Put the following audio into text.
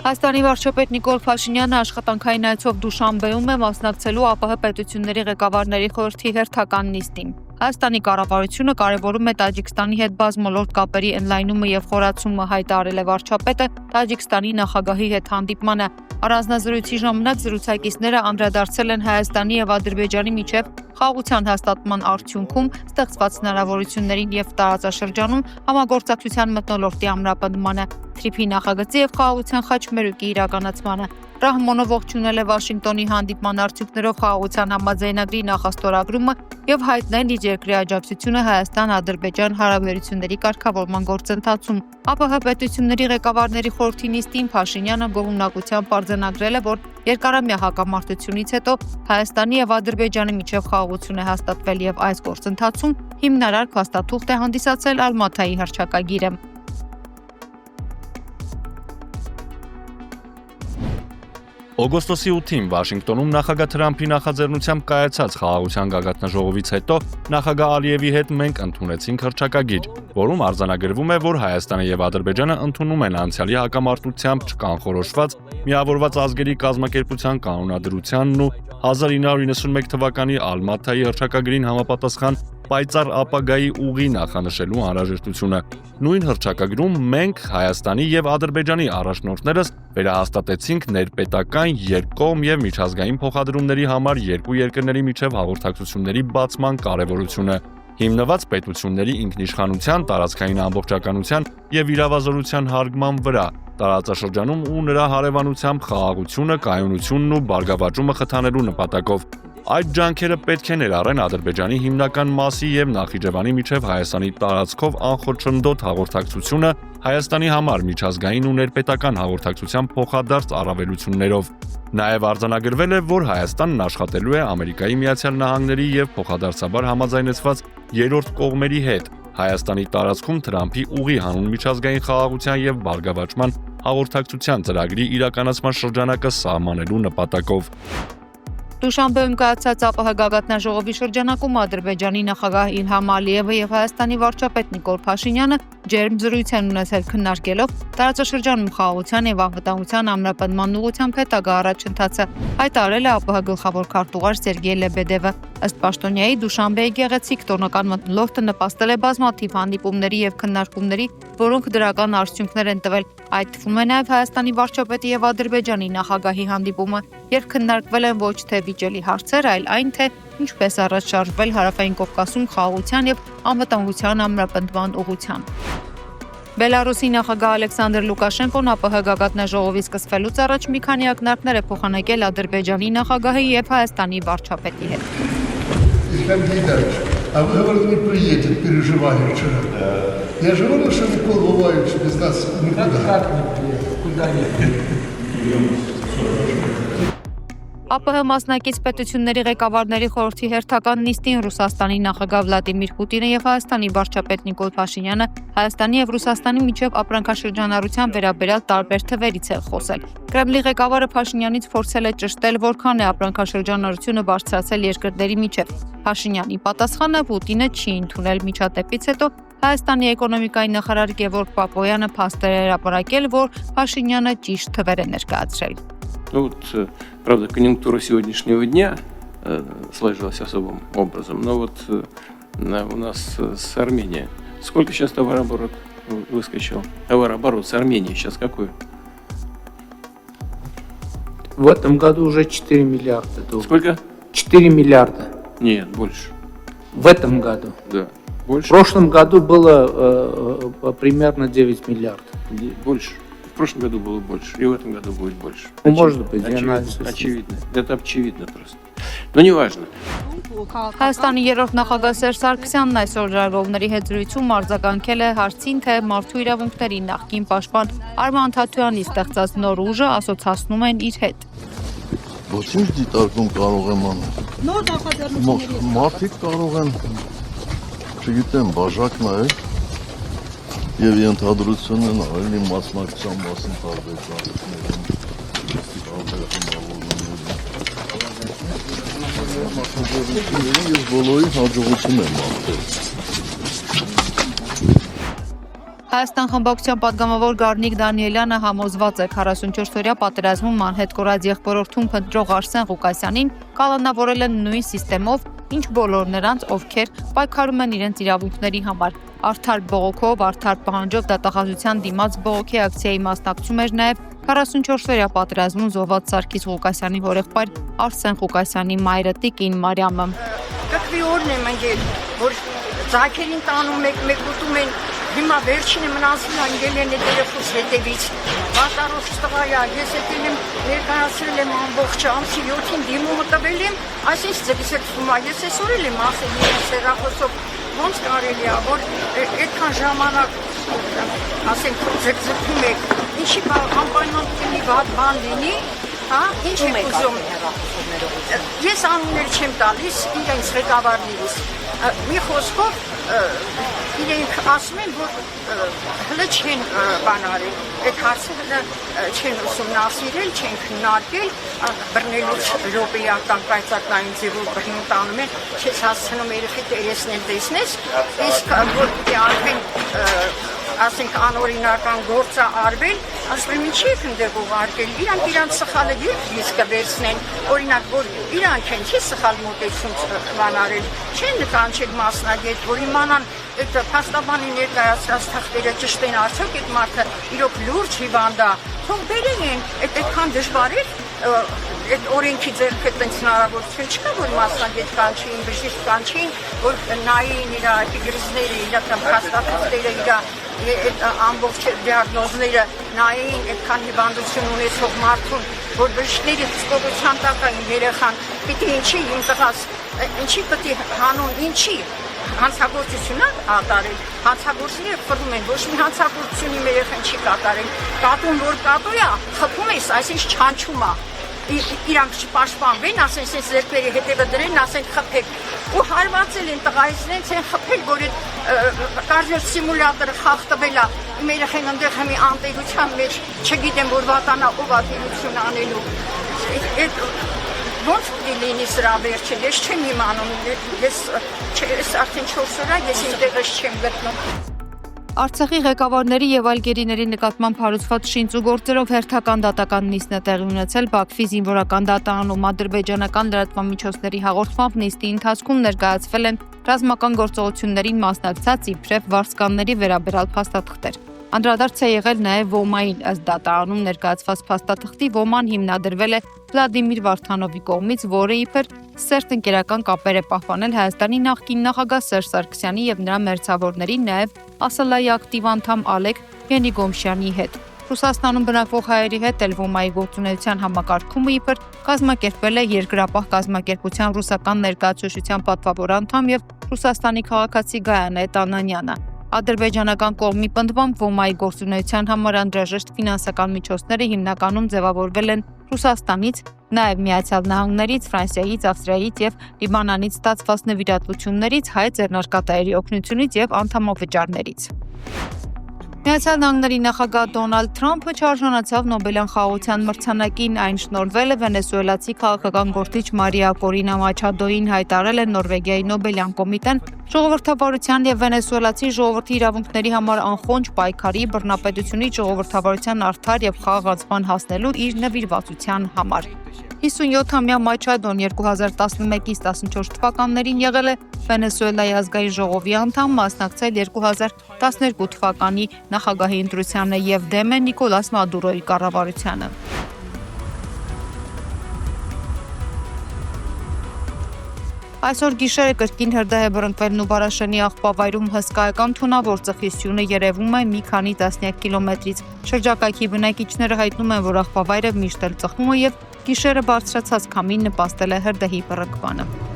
Հայաստանի վարչապետ Նիկոլ Փաշինյանը աշխատանքային այցով Դուշանբեում է մասնակցելու ԱՊՀ պետությունների ղեկավարների խորհրդի հերթական նիստին։ Հայաստանի կառավարությունը կարևորում է Տաջիկստանի հետ բազմոլորտ կապերի ընդլայնումը եւ խորացումը, հայտարարել է վարչապետը Տաջիկստանի նախագահի հետ հանդիպմանը։ Առանձնազրույցի ժամանակ զրուցակիցները անդրադարձել են Հայաստանի եւ Ադրբեջանի միջև խաղաղության հաստատման արդյունքում ստեղծված հնարավորություններին եւ տարածաշրջանում համագործակցության մթնոլորտի ամրապնդմանը, թրիփի նախագծի եւ խաղաղության խաչմերուկի իրականացմանը։ Ռահմոնը ողջունել է Վաշինգտոնի հանդիպման արդյունքներով խաղաղության համաձայնագրի նախաստորագրումը եւ հայտնել իր երկրի աջակցությունը Հայաստան-Ադրբեջան հարաբերությունների կարգավորման գործընթացում։ ԱՊՀ պետությունների ղեկավարների խորհրդի նիստին Փաշինյանը գոհունակությամբ արձանագրել է, որ երկարամյա հակամարտությունից հետո Հայաստանի եւ Ադրբեջանի միջև խաղաղություն է հաստատվել եւ այս գործընթացում հիմնարար փաստաթուղթ է հանդիսացել Ալմաթայի հռչակագիրը։ Օգոստոսի 8-ին Վաշինգտոնում նախագահ Թրամփի նախաձեռնությամբ կայացած խաղաղության գագաթնաժողովից հետո նախագահ Ալիևի հետ մենք ընդունեցինք հռչակագիր, որում արձանագրվում է, որ Հայաստանը եւ Ադրբեջանը ընդունում են անցյալի հակամարտությամբ չկանխորոշված Միավորված ազգերի կազմակերպության կանոնադրությանն ու 1991 թվականի Ալմաթայի հռչակագրին համապատասխան պայծառ ապագայի ուղի նախանշելու անհրաժեշտությունը։ Նույն հռչակագրում մենք Հայաստանի եւ Ադրբեջանի առաջնորդներս վերահաստատեցինք ներպետական, երկկողմ եւ միջազգային փոխադրումների համար երկու երկրների միջև հաղորդակցությունների բացման կարեւորությունը։ Հիմնված պետությունների ինքնիշխանության, տարածքային ամբողջականության եւ իրավազորության հարգման վրա, տարածաշրջանում ու նրա հարևանությամբ խաղաղությունը, կայունությունն ու բարգավաճումը խթանելու նպատակով։ Այդ ջանքերը պետք է ներառեն Ադրբեջանի հիմնական մասի եւ Նախիջևանի միջև Հայաստանի տարածքով անխոչնդոտ հաղորդակցությունը Հայաստանի համար միջազգային ու ներպետական հաղորդակցության փոխադարձ առավելություններով։ Նաեւ արձանագրվել է, որ Հայաստանն աշխատելու է Ամերիկայի Միացյալ Նահանգների եւ փոխադարձաբար համաձայնեցված երրորդ կողմերի հետ Հայաստանի տարածքում Թրամփի ուղի հանուն միջազգային խաղաղության եւ բարգավաճման հաղորդակցության ծրագրի իրականացման շրջանակը սահմանելու նպատակով։ Դուշանբեում կայացած ԱՊՀ գագաթնաժողովի շրջանակում Ադրբեջանի նախագահ Իլհամ Ալիևը եւ Հայաստանի վարչապետ Նիկոլ Փաշինյանը ջերմ զրույց են ունեցել, քննարկելով տարածաշրջանում խաղաղության եւ անվտանգության ամրապնդման ուղղությամբ հետագա առաջընթացը, հայտարարել է ԱՊՀ գլխավոր քարտուղար Սերգեյ Լեբեդևը։ Ըստ պաշտոնյայի Դուշանբեի գեղեցիկ տոնական մթնոլորտը նպաստել է բազմաթիվ հանդիպումների եւ քննարկումների, որոնք դրական արդյունքներ են տվել։ Այդ թվում է նաեւ Հայաստանի վարչապետի եւ Ադրբեջանի նախագահի հանդիպումը, երբ քննարկվել են ոչ թե վիճելի հարցեր, այլ այն, թե ինչպես առաջ շարժվել Հարավային Կովկասում խաղաղության եւ անվտանգության ամրապնդման ուղղությամբ։ Բելարուսի նախագահ Ալեքսանդր Լուկաշենկոն ԱՊՀ գագաթնաժողովի սկսվելուց առաջ մի քանի ակնարկներ է փոխանակել Ադրբեջանի նախագահի եւ Հայաստանի варчապետի հետ։ А вы говорите, не приедет, переживали вчера. Я же говорил, что Никол Воваевич без нас никуда. Как не приедет? Куда не приедет? ԱՊՀ մասնակից պետությունների ղեկավարների խորհրդի հերթական նիստին Ռուսաստանի նախագահ Վլադիմիր Պուտինը եւ Հայաստանի վարչապետ Նիկոլ Փաշինյանը Հայաստանի եւ Ռուսաստանի միջև ապրանքաշրջանառության վերաբերյալ տարբեր թվերից է խոսել։ Կրեմլի ղեկավարը Փաշինյանից փորձել է ճշտել, որքան է ապրանքաշրջանառությունը բարձրացել երկրների միջև։ Փաշինյանի պատասխանը Պուտինը չի ընդունել միջադեպից հետո Հայաստանի էկոնոմիկայի նախարար Գևորգ Պապոյանը փաստեր է հրապարակել, որ Փաշինյանը ճիշտ թվեր է ներկայացրել։ Ну вот, правда, конъюнктура сегодняшнего дня сложилась особым образом, но вот у нас с Арменией. Сколько сейчас товарооборот выскочил? Товарооборот с Арменией сейчас какой? В этом году уже 4 миллиарда долларов. Сколько? 4 миллиарда. Нет, больше. В этом году? Да. Больше? В прошлом году было примерно 9 миллиардов. Больше. В прошлом году было больше, и в этом году будет больше. Ну, может быть, очевидно. Это очевидно просто. Но не важно. Հայաստանի երրորդ նախագահ Սերժ Սարգսյանն այսօր լրագրողների հետ զրույցում արձագանքել է հարցին, թե մարդու իրավունքների նախկին պաշտպան Արման Թաթյանի ստեղծած նոր ուժը ասոցացնում են իր հետ։ Ոչինչ դիտարկում կարող եմ անել։ Նոր նախաձեռնությունների մարդիկ կարող են, չգիտեմ, բաժակ նայել եւ ենթադրությունն ավելի մասնակցության մասին տարբեր ճանաչումներում Հայաստան խմբակցության պատգամավոր Գառնիկ Դանիելյանը համոզված է 44-օրյա պատերազմում անհետ կորած եղբորորդում փնտրող Արսեն Ղուկասյանին կալանավորել են նույն սիստեմով, ինչ բոլոր նրանց, ովքեր պայքարում են իրենց իրավունքների համար։ Արդար բողոքով, արդար պահանջով դատախազության դիմաց բողոքի ակցիայի մասնակցում էր նաև 44-օրյա պատերազմում զոհված Սարգիս Ղուկասյանի հորեղբայր Արսեն Ղուկասյանի մայրը Տիկին Մարիամը։ Կրկվի օրն եմ ընկել, որ ձայքերին տանում մեկ ուտում են, հիմա վերջինը մնացին անգել են երեխուս հետևից, վատարոց տղայա, ես եկել եմ, ներկայացրել եմ ամբողջ ամսի 7-ին դիմումը տվել եմ, այսինչ ձգսեցվում է, ես այսօր էլ եմ ասել իրենց հեռախոսով, ոնց կարելի է, որ այդքան ժամանակ, ասենք, ձգձգում եք, ինչի անպայման մի վատ բան լինի, հա, ինչ եք ուզում, ես անուններ չեմ տալիս, իրենց ղեկավարներից, մի խոսքով իրենք ասում են, որ հլը չեն բան արել, այդ հարցը հլը չեն ուսումնասիրել, չեն քննարկել, բռնելուց րոպեական կայծակնային ձևով բռնում տանում են, չես հասցնում երեխի երեսնել տեսնես, իսկ որ պիտի արվեն ասենք անօրինական գործը արվել, ասում եմ ինչի եք ընդեղ ուղարկել, իրանք իրանք սխալը դիսկը վերցնեն, օրինակ, որ իրանք են չի սխալ մոտեցում բան արել, չեն նկանչել մասնագետ, որ իմանան այդ փաստաբանի ներկայացրած թղթերը ճշտ են արդյոք այդ մարդը իրոք լուրջ հիվանդ է, թող բերեն են, այդքան դժվար է, այդ օրենքի ձեռքը տենց հնարավորություն չկա, որ մասնագետ կանչին, բժիշկ կանչին, որ նային իր էպիգրիզները, իր փաստաթղթերը, իր ամբողջ դիագնոզները նային, այդքան հիվանդություն ունեցող մարդուն, որ բժիշկների հսկողության տակ են երեխան, պիտի ինչի իմ տղաս, ինչի պիտի հանուն, ինչի հանցագործություն է կատարել, հանցագործները խփում են, ոչ մի հանցագործություն իմ երեխան չի կատարել, կատուն որ կատու է, խփում ես, այսինչ չանչում է, իրանք չպաշտպանվեն, ասեն սենց ձեռքերի հետևը դրեն, ասեն խփեք, ու հարվածել են տղայիցնենց են խփել, որ այդ կարժեր սիմուլյատորը խախտվել է, իմ երեխան ընդեղ հմի անտերության մեջ, չգիտեմ, որ վատանա ով ատերություն անելու, ոնց պիտի լինի սրա վերջը, ես չեմ իմանում, ես արդեն 4 օր է, ես իմ տեղս չեմ գտնում։ Արցախի ղեկավարների եւ այլ գերիների նկատմամբ հարուցված շինծուգործերով հերթական դատական նիստն է տեղի ունեցել Բաքվի զինվորական դատարանում ադրբեջանական լրատվամիջոցների հաղորդմամբ նիստի ընթացքում ներկայացվել են ռազմական գործողություններին մասնակցած իբրև վարձկանների վերաբերյալ փաստաթղթեր։ Անդրադարձ է եղել նաև Ոմային, ըստ դատարանում ներկայացված փաստաթղթի Ոման հիմնադրվել է Վլադիմիր Վարդանովի կողմից, որը իբր սերտ ընկերական կապեր է պահպանել Հայաստանի նախկին նախագահ Սերժ Սարգսյանի եւ նրա մերձավորների, նաև Ասալայի ակտիվ անդամ Ալեկ Ենիգոմշյանի հետ։ Ռուսաստանում բնակվող հայերի հետ էլ Ոմայի գործունեության համակարգումը իբր կազմակերպվել է Երկրապահ կազմակերպության ռուսական ներկայացուցչության պատվավոր անդամ եւ Ռուսաստանի քաղաքացի Գայանե Տանանյանը։ Ադրբեջանական կողմի պնդմամբ Ոմայի գործունեության համար անհրաժեշտ ֆինանսական միջոցները հիմնականում ձևավորվել են Ռուսաստանից, նաև Միացյալ Նահանգներից, Ֆրանսիայից, Ավստրիայից եւ Լիբանանից ստացված նվիրատվություններից, հայ ձեռնարկատայերի օգնությունից եւ անդամավճարներից։ Միացյալ Նահանգների նախագահ Դոնալդ Թրամփը չարժանացավ Նոբելյան խաղաղության մրցանակին, այն շնորհվել է վենեսուելացի քաղաքական գործիչ Մարիա Կորինա Մաչադոին, հայտարարել է Նորվեգիայի Նոբելյան կոմիտեն ժողովրդավարության եւ վենեսուելացի ժողովրդի իրավունքների համար անխոնջ պայքարի, բռնապետությունից ժողովրդավարության արդար եւ խաղաղ անցման հասնելու իր նվիրվածության համար։ 57-ամյա Մաչադոն 2011-ից 14 թվականներին եղել է Վենեսուելայի ազգային ժողովի անդամ, մասնակցել 2012 թվականի նախագահի ընտրությանը եւ դեմ է Նիկոլաս Մադուրոյի կառավարությանը։ Այսօր գիշերը կրկին հրդեհ է բռնկվել Նուբարաշենի աղբավայրում հսկայական թունավոր ծխիստյունը երևում է մի քանի տասնյակ կիլոմետրից։ Շրջակայքի բնակիչները հայտնում են, որ աղբավայրը միշտ էլ ծխում է եւ գիշերը բարձրացած քամին նպաստել է հրդեհի բռնկմանը։